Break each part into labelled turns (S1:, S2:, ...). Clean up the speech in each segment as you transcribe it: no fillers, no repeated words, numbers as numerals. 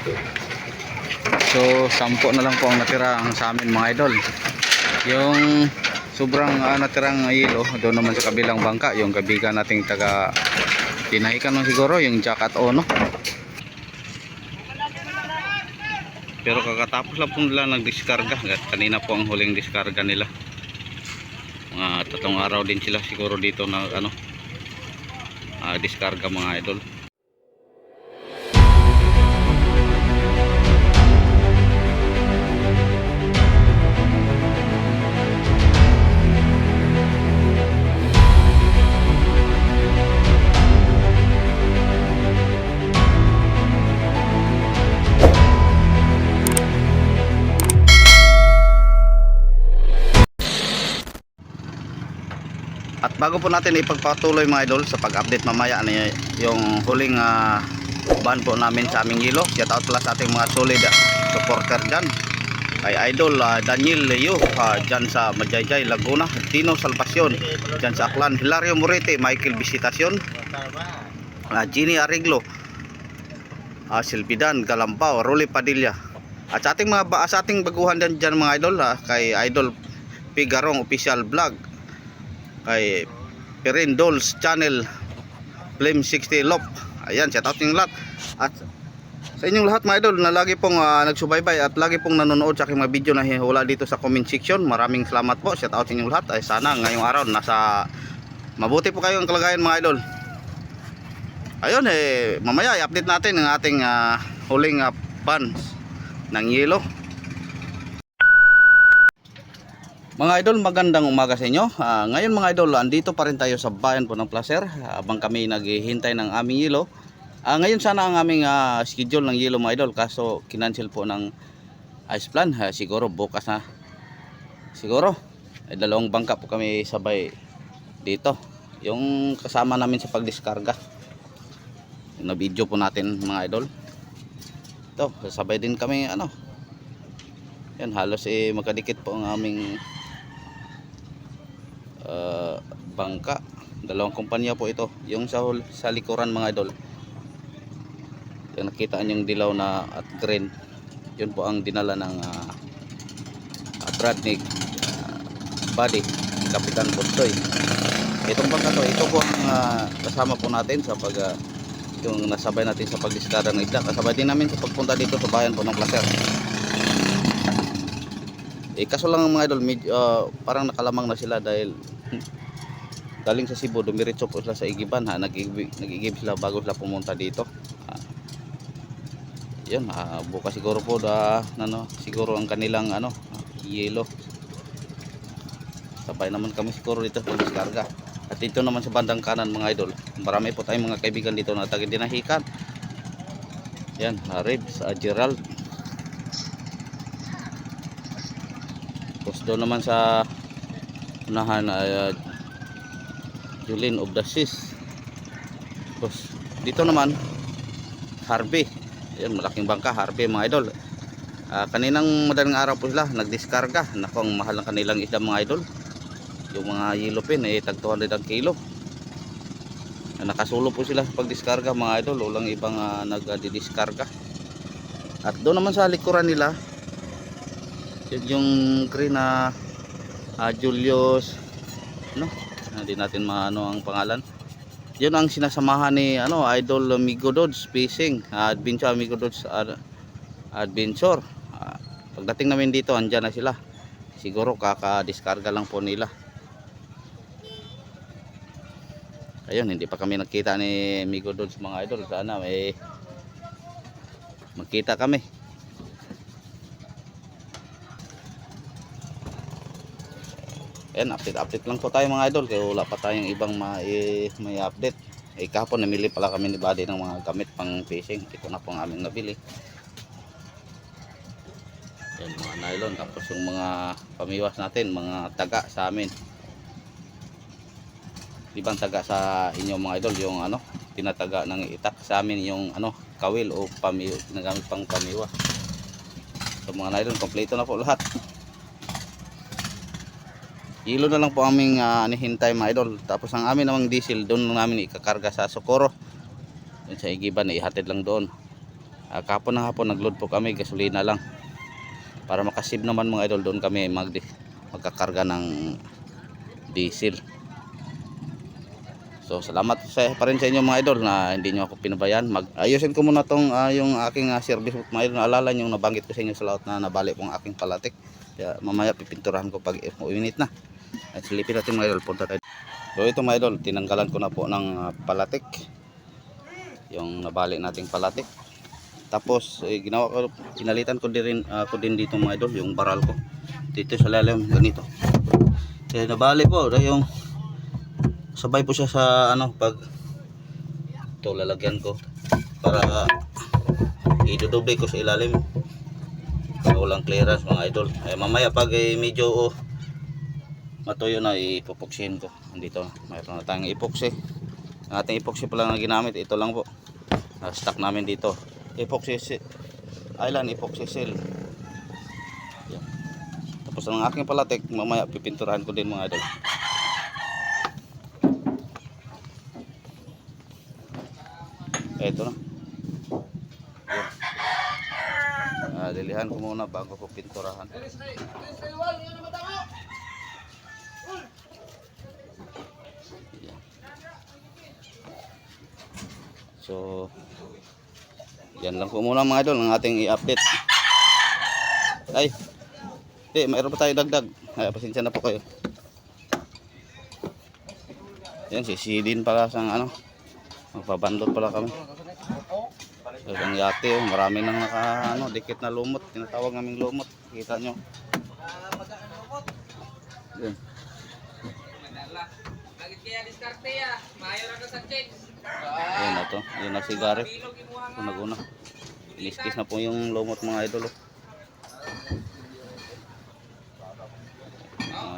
S1: So 10 na lang po ang natira ang sa amin mga idol. Yung sobrang natirang yelo doon naman sa kabilang bangka, yung kaibigan nating taga tinahikan mo siguro yung Jack at Ono. Pero kakatapos lang po nila nagdiskarga. Kanina po ang huling diskarga nila. Mga 3 araw din sila siguro dito na diskarga mga idol. At bago po natin ipagpatuloy mga idol sa pag-update mamaya ni yung huling ban po namin sa aming yelo. Shout out pala sa ating mga solid supporter dyan. Kay Idol Daniel Leo dyan sa Majayjay, Laguna. Tino Salvacion dyan sa Aklan. Hilario Morete, Michael Visitacion, Ginny Arreglo, Silvidan Galambao, Rolly Padilla. At sa ating baguhan dyan mga idol, kay Idol Pigarong Official Vlog, kay Perin Dolls Channel, Flame 60 Lop. Ayan, shout out yung lahat. At sa inyong lahat mga idol na lagi pong nagsubaybay at lagi pong nanonood sa aking mga video na hihula dito sa comment section. Maraming salamat po. Shout out sa inyong lahat. Ay sana ngayong araw nasa mabuti po kayo ang kalagayan mga idol. Ayun mamaya i-update natin ang ating huling bans ng yelo. Mga idol, magandang umaga sa inyo. Ngayon mga idol, andito pa rin tayo sa bayan po ng Placer habang kami naghihintay ng aming yelo. Ngayon sana ang aming schedule ng yelo mga idol, kaso kinancel po ng ice plan. Siguro bukas na. Siguro. Dalawang bangka po kami sabay dito. Yung kasama namin sa pagdiskarga. Yung na video po natin mga idol. Ito, sabay din kami yan, halos magkadikit po ang aming bangka. Dalawang kumpanya po ito. Yung sa likuran mga idol, yung nakita yung dilaw na at green, yun po ang dinala ng Bradnik body Kapitan Potsoy. Itong bangka to, ito po ang kasama po natin sa yung nasabay natin sa pagdiskada ng isda. Kasabay din namin sa pagpunta dito sa bayan po ng Placer. Kaso lang mga idol, parang nakalamang na sila dahil galing sa Cebu, dumiretso po sila sa Igiban. Nag-igib sila bago sila pumunta dito. Yun, bukas siguro po siguro ang kanilang yelo. Sabay naman kami siguro dito sa diskarga. At dito naman sa bandang kanan mga idol, marami po tayong mga kaibigan dito na taga-dinahikan. Yan, Ribs, Gerald. Tapos doon naman sa unahan Julin of the Seas. Tapos dito naman Harvey. Yan, malaking bangka Harvey mga idol. Kaninang madaling araw po sila nagdiskarga. Naku, ang mahal ng kanilang isda mga idol. Yung mga yellow pin tag 200 ang kilo. Nakasulo po sila sa pagdiskarga mga idol. Walang ibang nagdidiskarga. At doon naman sa likuran nila, yung green na Julius, hindi natin maano ang pangalan. Yun ang sinasamahan ni Idol Migo Dodge Fishing Adventure, Migo Dodge Adventure. Pagdating namin dito, andyan na sila. Siguro kakadiskarga lang po nila. Ayun, hindi pa kami nakita ni Migo Dodge mga idol. Sana magkita kami. Ayan, update lang po tayo mga idol, kaya wala pa tayong ibang may update. Kahapon namili pala kami ni Buddy ng mga gamit pang fishing. Ito na po ang aming nabili. Ayan, mga nylon. Tapos yung mga pamiwas natin, mga taga sa amin. Ibang taga sa inyo mga idol, yung tinataga ng itak. Sa amin yung kawil o ginagamit pang pamiwas. So mga nylon, kompleto na po lahat. Yelo na lang po aming anihintay mga idol. Tapos ang amin namang diesel, doon namin ikakarga sa Socorro. Doon sa Igiban, ihatid lang doon. Kahapon na hapon nagload po kami, gasolina lang. Para makasave naman mga idol, doon kami magkakarga ng diesel. So salamat pa rin sa inyo mga idol na hindi nyo ako pinabayaan. Ayusin ko muna tong yung aking service mga idol. Naalala nyo nabanggit ko sa inyo sa lahat na nabali pong aking palatik. Kaya mamaya pipinturahan ko pag uminit na. At silipin natin mga idol, punta tayo. So ito mga idol, tinanggalan ko na po ng palatik, yung nabali nating palatik. Tapos ginawa ko, pinalitan ko din dito mga idol yung baral ko dito sa lalim ganito. Kaya nabali po yung sabay po siya sa pag ito lalagyan ko para idodoble ko sa ilalim para walang clearance mga idol. Mamaya pag medyo matuyo na ipopoksihin ko. Dito mayroon na tayong epoxy. Ang ating epoxy pala na ginamit, ito lang po, stock namin dito, epoxy island epoxy seal. Yan. Tapos ang aking palatik mamaya pipinturahan ko din mga idol. Ito na. Dilihan ko muna bago ko pinturahan. So yan lang po muna mga idol ang ating i-update. Ay, mayroon pa tayo dagdag. Pasensya na po kayo. Yan, sisidin pala sa magpabandot pala kami. So, ang yate, marami nang dikit na lumot. Tinatawag naming lumot. Kita nyo. Yan. Yan na to. Yan na sigari. Unag-una. Iliskis na po yung lumot mga idol.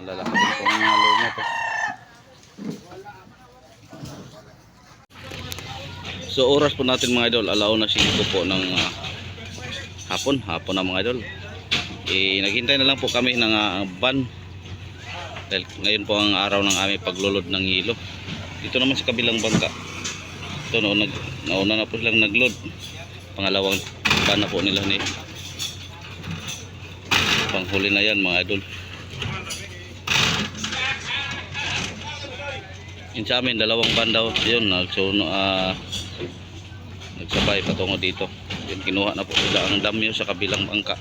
S1: Lalaki din po yung mga lumot. So oras po natin mga idol, 5:05 po ng hapon na mga idol. Naghintay na lang po kami ng van. Dahil ngayon po ang araw ng aming paglulod ng hilo. Dito naman sa kabilang bangka. Ito nauna na po silang nagload. Pangalawang van na po nila ni. Panghuli na yan mga idol. Yun sa amin, dalawang van daw yun. Nagsabay patungo dito. Yun, kinuha na po sila ang damyo sa kabilang bangka.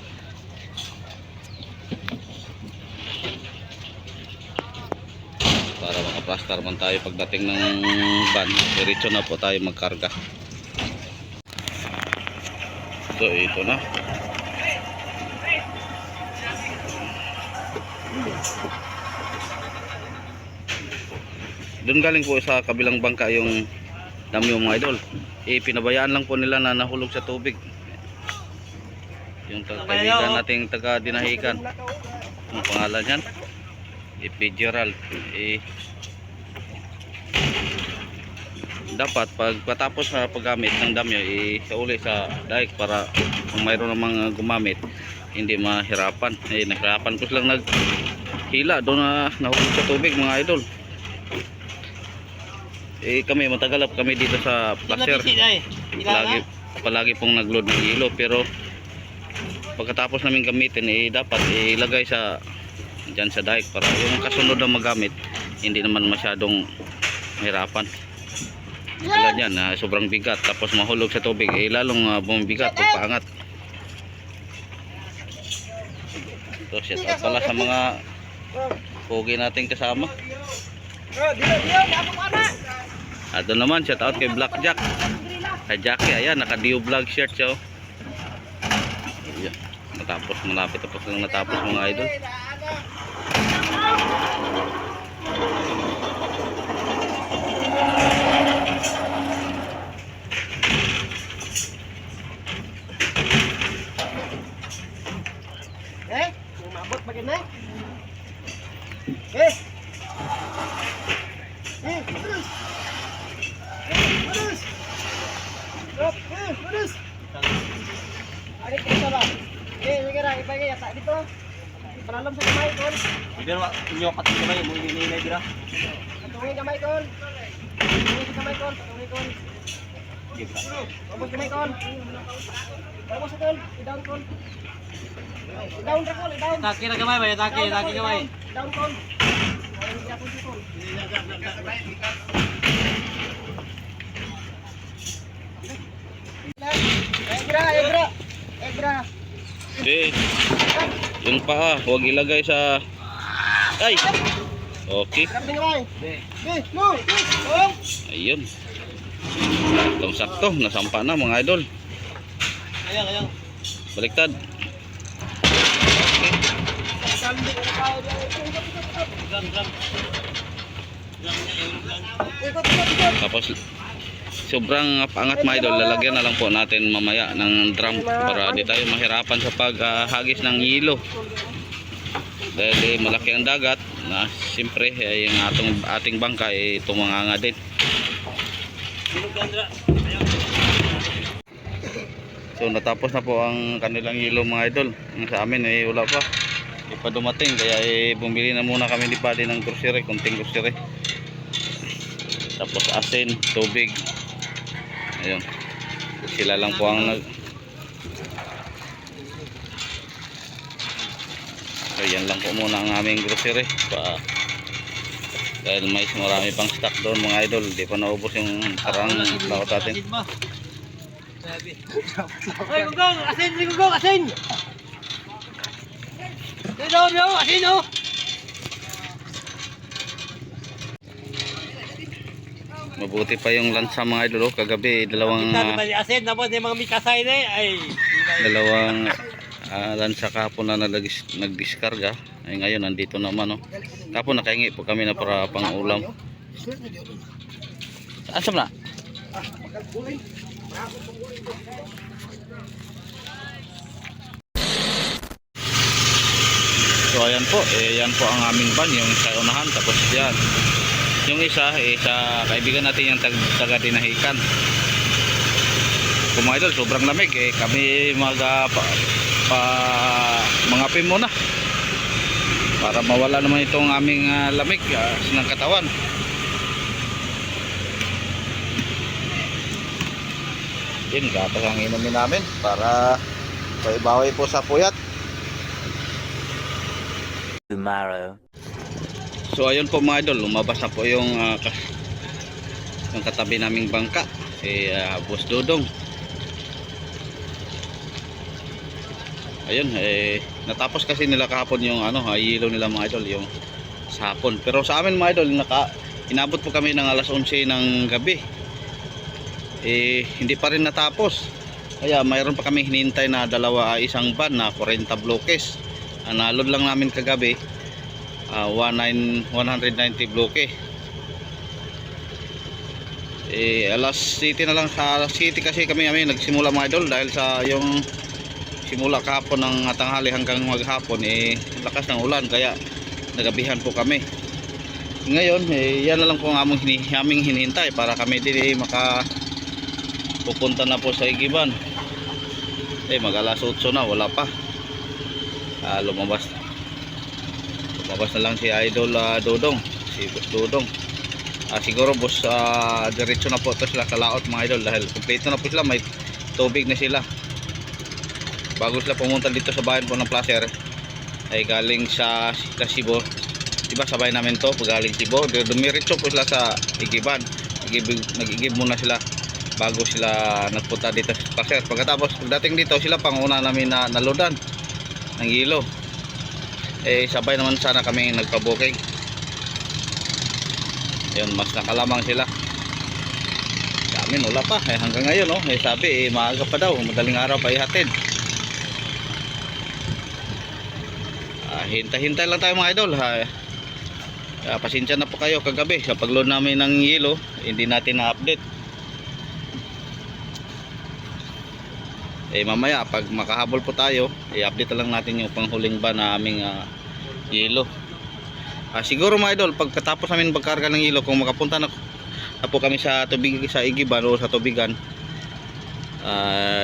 S1: Para makaplastar man tayo pagdating ng van, diretso na po tayo magkarga. So ito na. Doon galing po sa kabilang bangka yung damyo mga idol. Pinabayaan lang po nila na nahulog sa tubig. Yung kaibigan nating taga Dinahican. Ang pangalan yan? Gerald. Dapat pagkatapos sa paggamit ng damyo, isauli sa daig para kung mayroon namang gumamit, hindi mahirapan. Nahirapan ko silang naghila doon na nahulog sa tubig mga idol. Kami matagal kami dito sa placer. Palagi pong nagload ng hilo, pero pagkatapos namin gamitin dapat ilagay sa dyan sa daig para yung kasunod na magamit hindi naman masyadong mahirapan. Tulad yan, sobrang bigat tapos mahulog sa tubig, lalong bumibigat o paangat. So shout out pala sa mga pogi nating kasama. Doon naman, shout out kay Blackjack. Kay Jackie, ayan, naka-Dio vlog shirt siya. Ayan, natapos, malapit tapos lang natapos mga idol.
S2: Umabot pa gina. Terus. Terus. Adik kita ba? Sige ra, ipagay ata dito. Paralam sa kamay kon. Pero nyokat sa kamay mo ini dira. Tungi kamay kon. Tungi kamay kon, tungi kon. Gitu. Abot kamay kon. Tapos idol, i-down call. I-down ra call, i-down.
S3: Atake na gamay ba? Atake gamay.
S2: Down call. Hindi ako si call. Egra.
S1: Okay. Yung paa, huwag ilagay sa... Ay! Okay.
S2: Sabi nga ba? No. Oh.
S1: Ayun. Saktong-sakto. Nasampa na mga idol.
S3: Ayang.
S1: Baliktad. Tapos sobrang pangat mga idol, lalagyan na lang po natin mamaya ng drum para di tayo mahirapan sa paghagis ng hilo. Dahil malaki ang dagat na siyempre ay yung ating bangka ay tumanganga din. So natapos na po ang kanilang hilo mga idol. Ang sa amin ay wala pa. Hindi pa dumating kaya bumili na muna kami ni Paddy ng grocery, kunting grocery. Tapos asin, tubig. Ayun. Sila lang po ang So yan lang po muna ang aming grocery dahil may marami pang stock doon mga idol. Hindi pa naubos yung parang lakot natin.
S3: Ay, gugong! Asin! Yo, asin oh!
S1: Mabuti pa yung lansa mga idol. Kagabi dalawang
S3: Asin, napos yung mga mikasay na ay.
S1: dalawang lansa kahapon na nagdiskarga. Ay ngayon nandito naman Kahapon nakahingi po kami na para pang ulam. Asam na? So ayan po, yan po ang aming van, yung sa unahan, tapos yan. Yung isa, kaibigan natin yung taga Dinahican. Kung mga idol, sobrang lamig kami mangapin muna para mawala naman itong aming lamig ng katawan. Yun, gatas ang inumin namin para bawi po sa puyat.
S4: Tomorrow.
S1: So ayun po mga idol, lumabas na po yung katabi naming bangka, si Boss Dudong. Ayun, natapos kasi nila kahapon yung hilo nila mga idol, yung sapon. Pero sa amin mga idol, inabot po kami ng alas 11 ng gabi. Hindi pa rin natapos. Kaya mayroon pa kami hinintay na isang van na 40 blokes. Nalod lang namin kagabi 190 bloke. Alas City na lang, sa alas City kasi kami nagsimula mga idol dahil sa yung simula kahapon ng tanghali hanggang maghapon lakas ng ulan kaya nagabihan po kami. Ngayon yan na lang po ang aming hinihintay para kami din pupunta na po sa Igiban. Mag alas 8 na, wala pa. Lumabas na lang si Idol Dudong, si Boss Dudong. Siguro boss, diretso na po ito sila sa laot mga idol dahil kompleto na po sila, may tubig na sila. Bago sila pumunta dito sa bayan po ng Placer ay galing sa Cebu. Diba sabay namin to, galing Cebu, dumiretso po sila sa Igiban. Nag-igib muna sila bago sila nagpunta dito sa Placer. Pagdating dito sila panguna namin na naludan ng hilo. Sabay naman sana kami nagpa-booking. Yun, mas nakalamang sila. Sa amin wala pa hanggang ngayon sabi maaga pa daw, madaling araw pa ihatid. Hintay-hintay lang tayo mga idol pasensya na po kayo kagabi sa pagload namin ng hilo, hindi natin na-update. Mamaya pag makahabol po tayo i-update lang natin yung panghuling ba na aming hilo. Siguro mga idol pagkatapos namin magkarga ng hilo, kung makapunta na po kami sa tubig, sa Igiban o sa tubigan,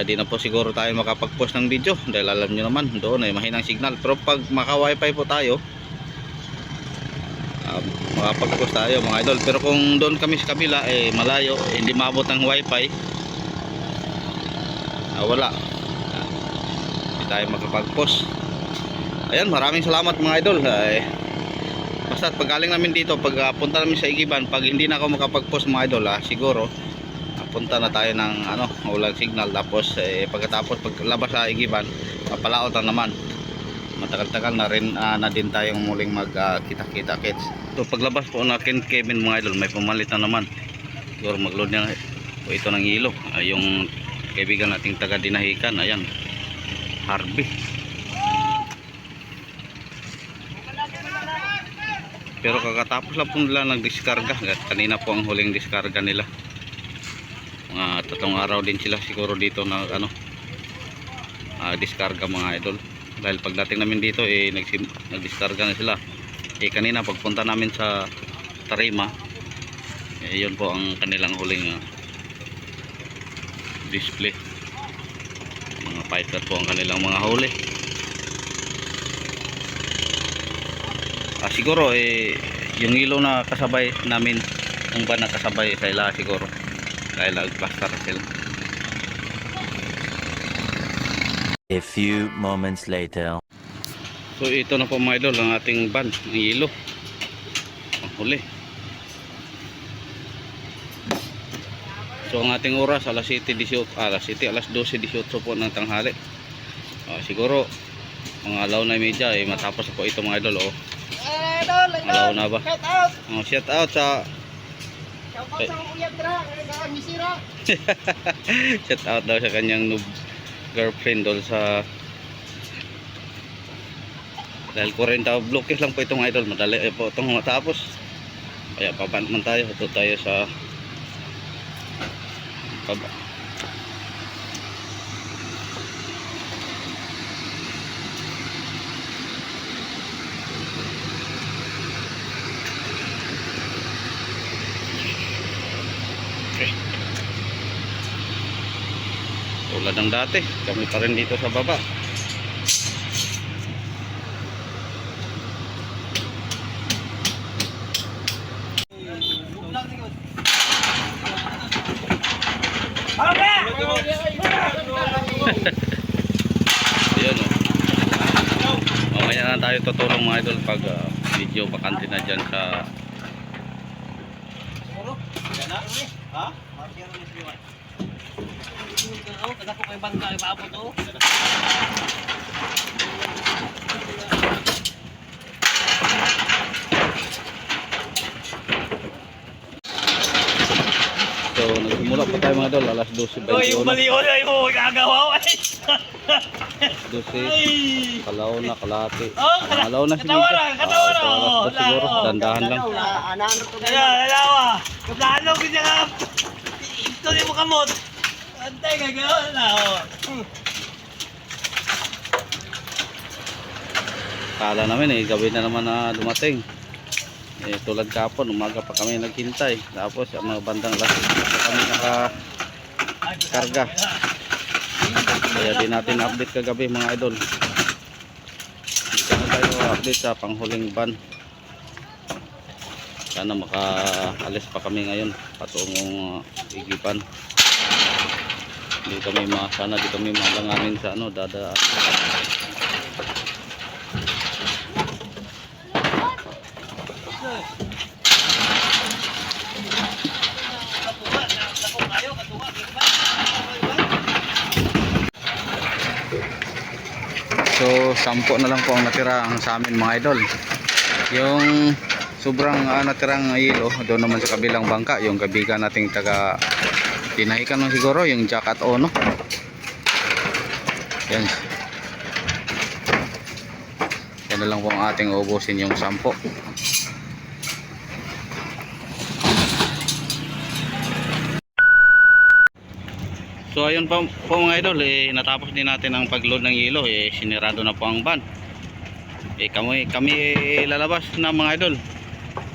S1: di na po siguro tayo makapag-post ng video dahil alam nyo naman doon ay mahinang signal. Pero pag maka-wifi po tayo makapag-post tayo mga idol. Pero kung doon kami sa kabila malayo, hindi maabot ng wifi, wala. Hindi tayo makapag-post. Ayan, maraming salamat mga idol. Basta pag galing namin dito, pag punta namin sa Igiban, pag hindi na ako makapag-post mga idol, siguro punta na tayo ng walang signal. Tapos pagkatapos paglabas sa Igiban, papalaot na naman. Matagal-tagal na rin na din tayong muling magkita-kita kits. So paglabas po na Kevin mga idol, may pumalit na naman. Siguro mag-load na po ito ng hilo. Yung kaibigan nating taga Dinahican, ayan, Harvey. Pero kakatapos lang po nila nagdiskarga. Kanina po ang huling diskarga nila. Mga 3 araw din sila siguro dito na diskarga mga idol. Dahil pagdating namin dito nagdiskarga na sila. Kanina pagpunta namin sa Tarima, yun po ang kanilang huling display. Mga fighter po ang kanilang mga huli. Siguro yung ilaw na kasabay namin, yung ba na kasabay sa ila siguro dahil nagplastar sila.
S4: A few moments later.
S1: So ito na po mga idol ang ating ban, ang ilaw, ang huli. So ang ating oras alas 7:18, alas 12:18 po ng tanghali. Siguro mga alaw na media matapos po ito mga idol. Alaw na ba? Shout out sa
S2: uyab dra, misira.
S1: shout out daw sa kanyang noob girlfriend doon sa dahil 40 blockers lang po itong idol. Madali po itong matapos. Kaya paban man tayo. Ito tayo sa baba. Tulad ng dati, kami pa rin dito sa baba. Ayun mamaya na tayo tutulong mga idol pag video bakante na dyan sa
S3: Kada ko kay bangka ipaabot to.
S1: so nagsimula pa tayo mga idol alas 12:21.
S3: Oy, umalion ay mo gagawa ay.
S1: 12 kalaw na kalate. Kalaw na
S3: Katawa lang.
S1: siguro dandahan lang.
S3: Dalawa. Kaplano ko niya ka. Ito ni mo kamot. Antay gagawa na.
S1: Kala namin gabi na naman na dumating. Tulad kapon, umaga pa kami naghintay. Tapos mga bandang alas kami nakakarga. Kaya di natin update kagabi mga idol. Hindi na tayo update sa panghuling ban. Sana makaalis pa kami ngayon patungong Igiban. Sana di kami malanganin sa dadaan. So 10 na lang po ang natira sa amin mga idol. Yung sobrang natirang hilo doon naman sa kabilang bangka, yung kaibigan nating taga Dinahican mo siguro, yung Jack at Ono. Yan. Yan na lang po ang ating ubusin yung 10. So ayun po mga idol, natapos din natin ang pagload ng hilo, sinirado na po ang van. Kami lalabas na mga idol.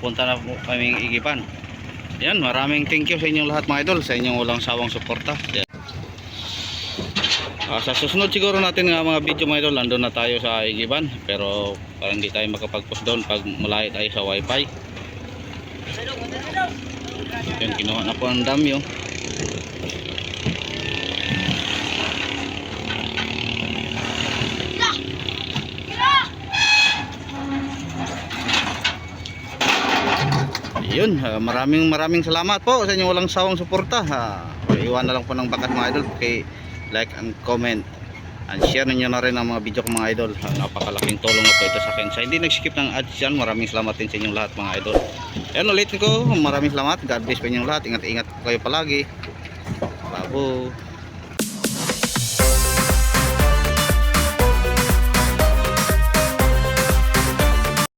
S1: Punta na po kaming Igiban. Yan, maraming thank you sa inyong lahat mga idol, sa inyong walang sawang suporta. Sa susunod siguro natin nga mga video mga idol, nandun na tayo sa Igiban, pero parang hindi tayo makapag-post doon pag malayo tayo sa wifi. Yan, kinuha na po ang dami Ayun, maraming salamat po sa inyong walang sawang suporta. Iwan na lang po ng bakat mga idol, like and comment and share ninyo na rin ang mga video ko mga idol. Napakalaking tulong na po ito sa akin. Sa hindi nag-skip ng ads dyan, maraming salamat din sa inyong lahat mga idol. Ayan, ulit ko, maraming salamat. God bless po inyong lahat. Ingat-ingat kayo palagi. Babo.